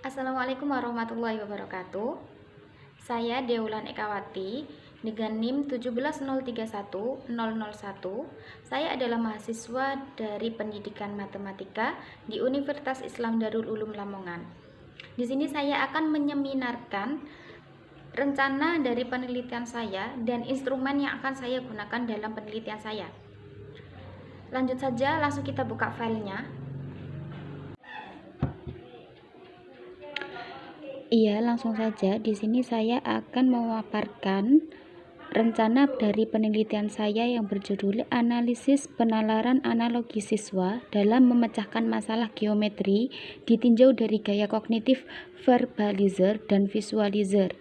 Assalamualaikum warahmatullahi wabarakatuh. Saya Deulan Ekawati dengan NIM 170310001. Saya adalah mahasiswa dari Pendidikan Matematika di Universitas Islam Darul Ulum Lamongan. Di sini saya akan menyeminarkan rencana dari penelitian saya dan instrumen yang akan saya gunakan dalam penelitian saya. Lanjut saja, langsung kita buka filenya. Iya, langsung saja. Di sini saya akan memaparkan rencana dari penelitian saya yang berjudul Analisis Penalaran Analogi Siswa dalam Memecahkan Masalah Geometri ditinjau dari gaya kognitif verbalizer dan visualizer.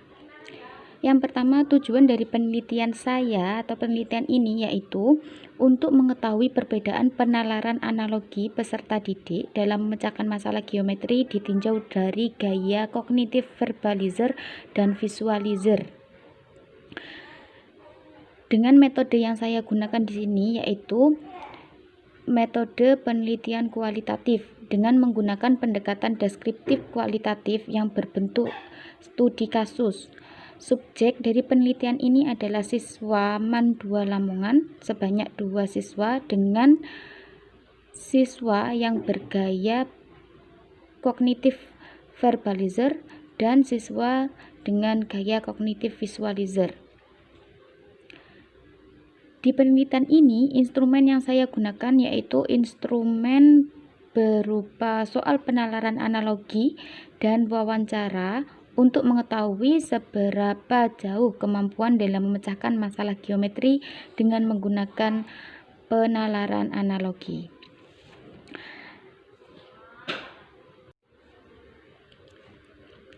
Yang pertama, tujuan dari penelitian saya atau penelitian ini yaitu untuk mengetahui perbedaan penalaran analogi peserta didik dalam memecahkan masalah geometri ditinjau dari gaya kognitif verbalizer dan visualizer. Dengan metode yang saya gunakan di sini yaitu metode penelitian kualitatif dengan menggunakan pendekatan deskriptif kualitatif yang berbentuk studi kasus. Subjek dari penelitian ini adalah siswa MAN 2 Lamongan sebanyak 2 siswa dengan siswa yang bergaya kognitif verbalizer dan siswa dengan gaya kognitif visualizer. Di penelitian ini, instrumen yang saya gunakan yaitu instrumen berupa soal penalaran analogi dan wawancara untuk mengetahui seberapa jauh kemampuan dalam memecahkan masalah geometri dengan menggunakan penalaran analogi.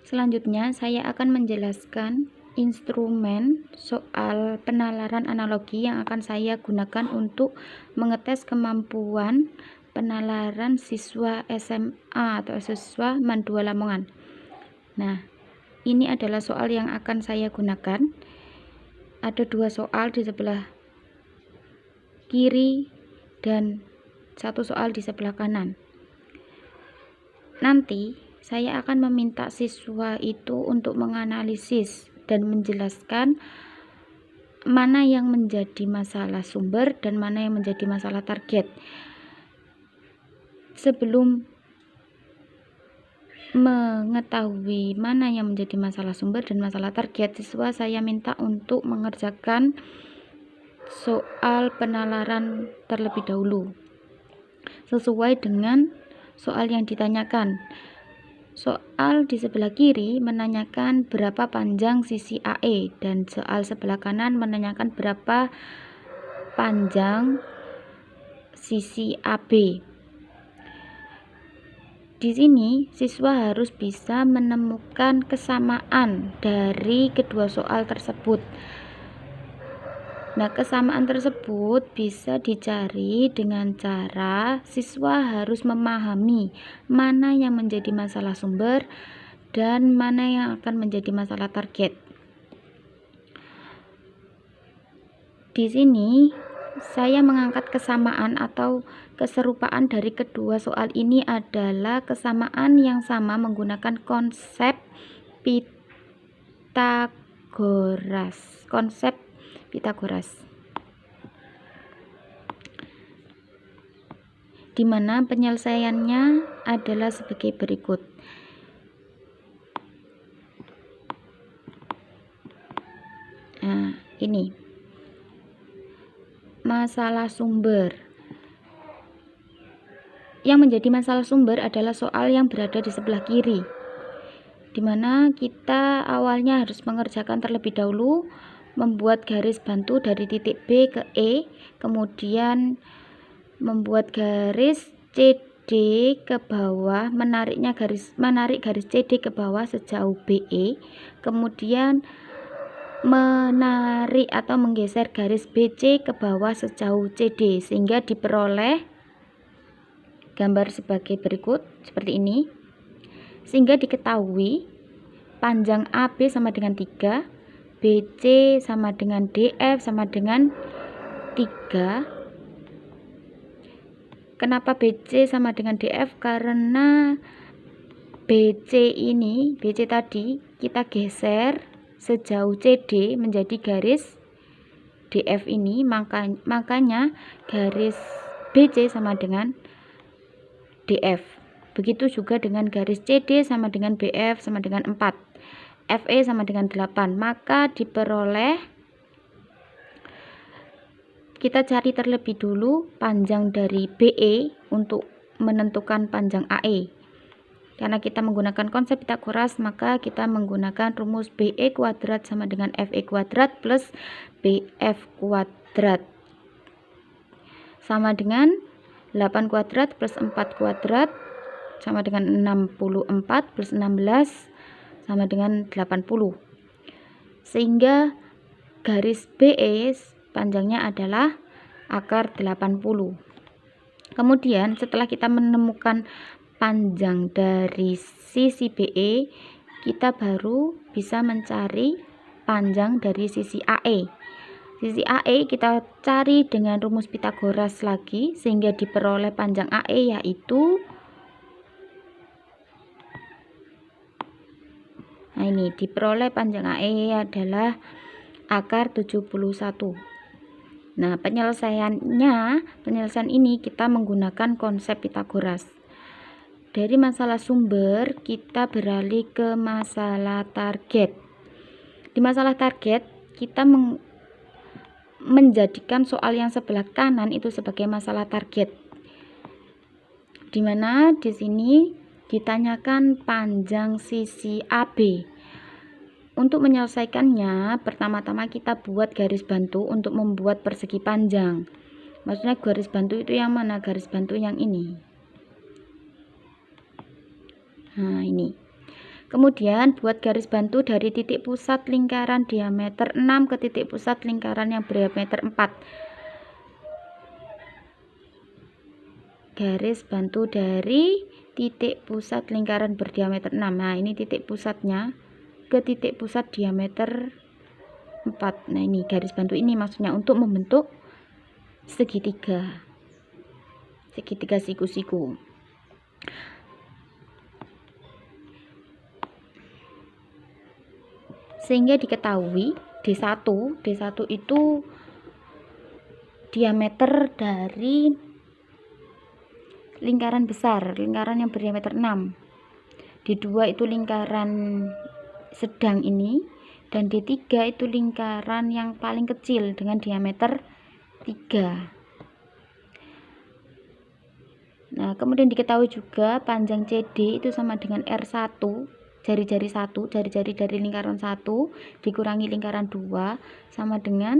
Selanjutnya, saya akan menjelaskan instrumen soal penalaran analogi yang akan saya gunakan untuk mengetes kemampuan penalaran siswa SMA atau siswa MAN 2 Lamongan. Nah, ini adalah soal yang akan saya gunakan. Ada 2 soal di sebelah kiri dan 1 soal di sebelah kanan. Nanti saya akan meminta siswa itu untuk menganalisis dan menjelaskan mana yang menjadi masalah sumber dan mana yang menjadi masalah target. Sebelum mengetahui mana yang menjadi masalah sumber dan masalah target, siswa saya minta untuk mengerjakan soal penalaran terlebih dahulu sesuai dengan soal yang ditanyakan. Soal di sebelah kiri menanyakan berapa panjang sisi AE dan soal sebelah kanan menanyakan berapa panjang sisi AB. Di sini, siswa harus bisa menemukan kesamaan dari kedua soal tersebut. Nah, kesamaan tersebut bisa dicari dengan cara siswa harus memahami mana yang menjadi masalah sumber dan mana yang akan menjadi masalah target. Di sini, saya mengangkat kesamaan atau keserupaan dari kedua soal ini adalah kesamaan yang sama menggunakan konsep Pitagoras. Di mana penyelesaiannya adalah sebagai berikut. Nah, ini masalah sumber. Yang menjadi masalah sumber adalah soal yang berada di sebelah kiri, di mana kita awalnya harus mengerjakan terlebih dahulu membuat garis bantu dari titik B ke E, kemudian membuat garis CD ke bawah, menarik garis CD ke bawah sejauh BE, kemudian menarik atau menggeser garis BC ke bawah sejauh CD sehingga diperoleh gambar sebagai berikut, seperti ini, sehingga diketahui panjang AB sama dengan 3, BC sama dengan DF sama dengan 3. Kenapa BC sama dengan DF? Karena BC tadi kita geser sejauh CD menjadi garis DF ini, makanya garis BC sama dengan DF. Begitu juga dengan garis CD sama dengan BF sama dengan 4, FE sama dengan 8. Maka diperoleh, kita cari terlebih dulu panjang dari BE untuk menentukan panjang AE. Karena kita menggunakan konsep Pitagoras, maka kita menggunakan rumus BE kuadrat sama dengan FE kuadrat plus BF kuadrat sama dengan 8 kuadrat plus 4 kuadrat sama dengan 64 plus 16 sama dengan 80. Sehingga garis BE panjangnya adalah akar 80. Kemudian setelah kita menemukan panjang dari sisi BE, kita baru bisa mencari panjang dari sisi AE. Sisi AE kita cari dengan rumus Pitagoras lagi, sehingga diperoleh panjang AE yaitu, nah ini diperoleh panjang AE adalah akar 71. Nah, penyelesaian ini kita menggunakan konsep Pitagoras. Dari masalah sumber kita beralih ke masalah target. Di masalah target kita menjadikan soal yang sebelah kanan itu sebagai masalah target, dimana di sini ditanyakan panjang sisi AB. Untuk menyelesaikannya, pertama-tama kita buat garis bantu untuk membuat persegi panjang. Maksudnya garis bantu itu yang mana? Garis bantu yang ini. Nah, ini. Kemudian buat garis bantu dari titik pusat lingkaran diameter 6 ke titik pusat lingkaran yang berdiameter 4. Garis bantu dari titik pusat lingkaran berdiameter 6. Nah, ini titik pusatnya ke titik pusat diameter 4. Nah, ini garis bantu ini maksudnya untuk membentuk segitiga siku-siku. Sehingga diketahui D1 itu diameter dari lingkaran besar, lingkaran yang berdiameter 6. D2 itu lingkaran sedang ini, dan D3 itu lingkaran yang paling kecil dengan diameter 3. Nah, kemudian diketahui juga panjang CD itu sama dengan R1, jari-jari dari lingkaran 1 dikurangi lingkaran 2 sama dengan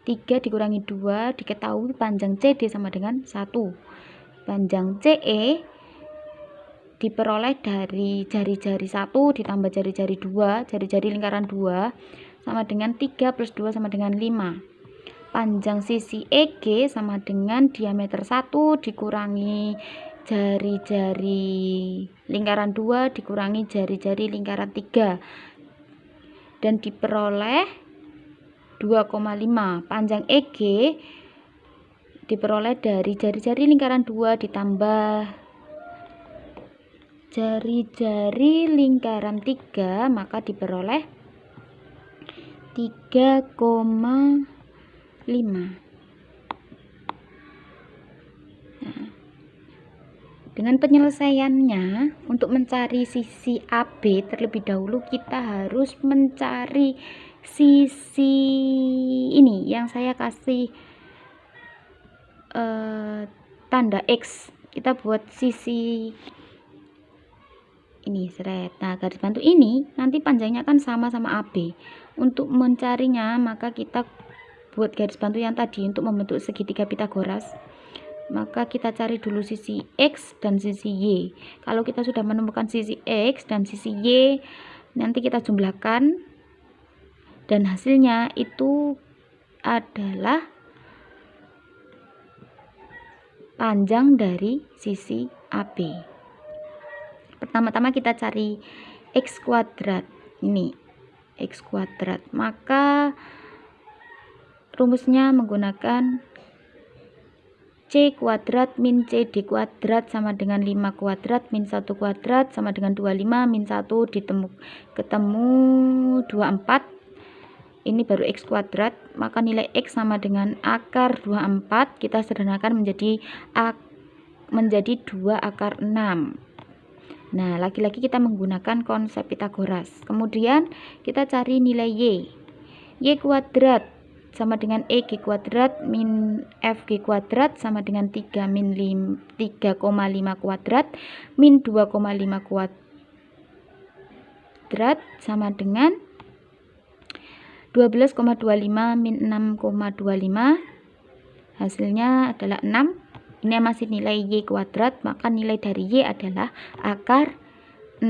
3 dikurangi 2. Diketahui panjang CD sama dengan 1. Panjang CE diperoleh dari jari-jari 1 ditambah jari-jari 2, jari-jari lingkaran 2 sama dengan 3 plus 2 sama dengan 5. Panjang sisi EG sama dengan diameter 1 dikurangi jari-jari lingkaran 2 dikurangi jari-jari lingkaran 3, dan diperoleh 2,5. Panjang EG diperoleh dari jari-jari lingkaran 2 ditambah jari-jari lingkaran 3, maka diperoleh 3,5. Dengan penyelesaiannya, untuk mencari sisi AB terlebih dahulu kita harus mencari sisi ini yang saya kasih tanda X. Kita buat sisi ini, seret. Nah, garis bantu ini nanti panjangnya kan sama-sama AB. Untuk mencarinya, maka kita buat garis bantu yang tadi untuk membentuk segitiga Pitagoras. Maka kita cari dulu sisi X dan sisi Y. Kalau kita sudah menemukan sisi X dan sisi Y, nanti kita jumlahkan dan hasilnya itu adalah panjang dari sisi AB. Pertama-tama kita cari X kuadrat. Ini X kuadrat. Maka rumusnya menggunakan C kuadrat min CD kuadrat sama dengan 5 kuadrat min 1 kuadrat sama dengan 25 min 1 ketemu 24. Ini baru X kuadrat, maka nilai X sama dengan akar 24. Kita sederhanakan menjadi 2 akar 6. Nah, lagi-lagi kita menggunakan konsep Pitagoras. Kemudian kita cari nilai Y. Y kuadrat sama dengan EG kuadrat min FG kuadrat sama dengan 3,5 kuadrat min 2,5 kuadrat sama dengan 12,25 min 6,25. Hasilnya adalah 6. Ini masih nilai Y kuadrat, maka nilai dari Y adalah akar 6.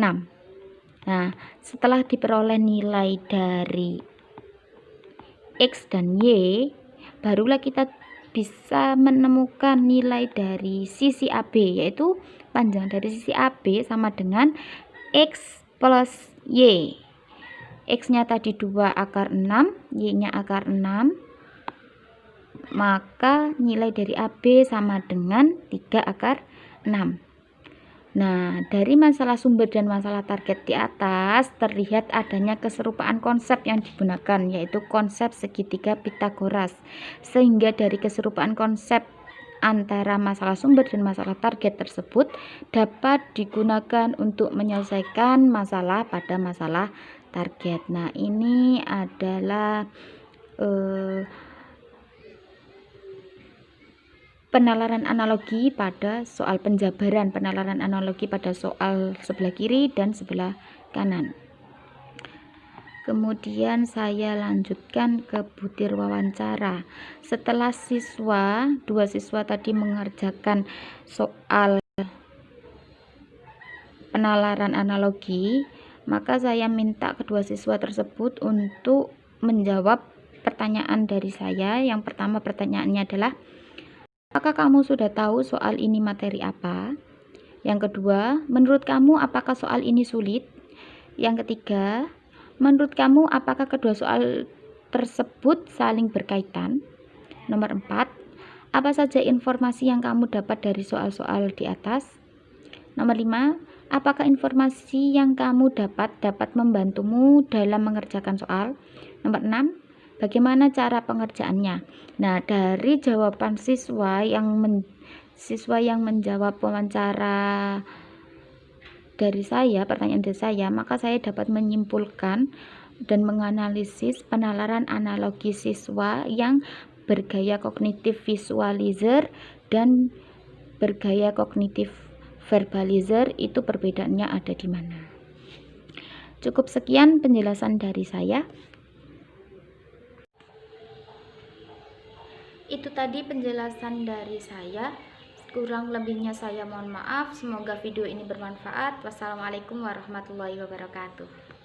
Nah, setelah diperoleh nilai dari X dan Y, barulah kita bisa menemukan nilai dari sisi AB, yaitu panjang dari sisi AB sama dengan X plus Y. X-nya tadi 2 akar 6, Y-nya akar 6. Maka nilai dari AB sama dengan 3 akar 6. Nah, dari masalah sumber dan masalah target di atas terlihat adanya keserupaan konsep yang digunakan, yaitu konsep segitiga Pitagoras. Sehingga dari keserupaan konsep antara masalah sumber dan masalah target tersebut dapat digunakan untuk menyelesaikan masalah pada masalah target. Nah, ini adalah penalaran analogi pada soal penjabaran, penalaran analogi pada soal sebelah kiri dan sebelah kanan. Kemudian saya lanjutkan ke butir wawancara. Setelah dua siswa tadi mengerjakan soal penalaran analogi, maka saya minta kedua siswa tersebut untuk menjawab pertanyaan dari saya. Yang pertama pertanyaannya adalah, apakah kamu sudah tahu soal ini materi apa? Yang kedua, menurut kamu apakah soal ini sulit? Yang ketiga, menurut kamu apakah kedua soal tersebut saling berkaitan? Nomor 4, apa saja informasi yang kamu dapat dari soal-soal di atas? Nomor 5, apakah informasi yang kamu dapat membantumu dalam mengerjakan soal? Nomor 6, bagaimana cara pengerjaannya? Nah, dari jawaban siswa yang menjawab wawancara dari saya, pertanyaan dari saya, maka saya dapat menyimpulkan dan menganalisis penalaran analogi siswa yang bergaya kognitif visualizer dan bergaya kognitif verbalizer, itu perbedaannya ada di mana. Cukup sekian penjelasan dari saya. Itu tadi penjelasan dari saya. Kurang lebihnya saya mohon maaf. Semoga video ini bermanfaat. Wassalamualaikum warahmatullahi wabarakatuh.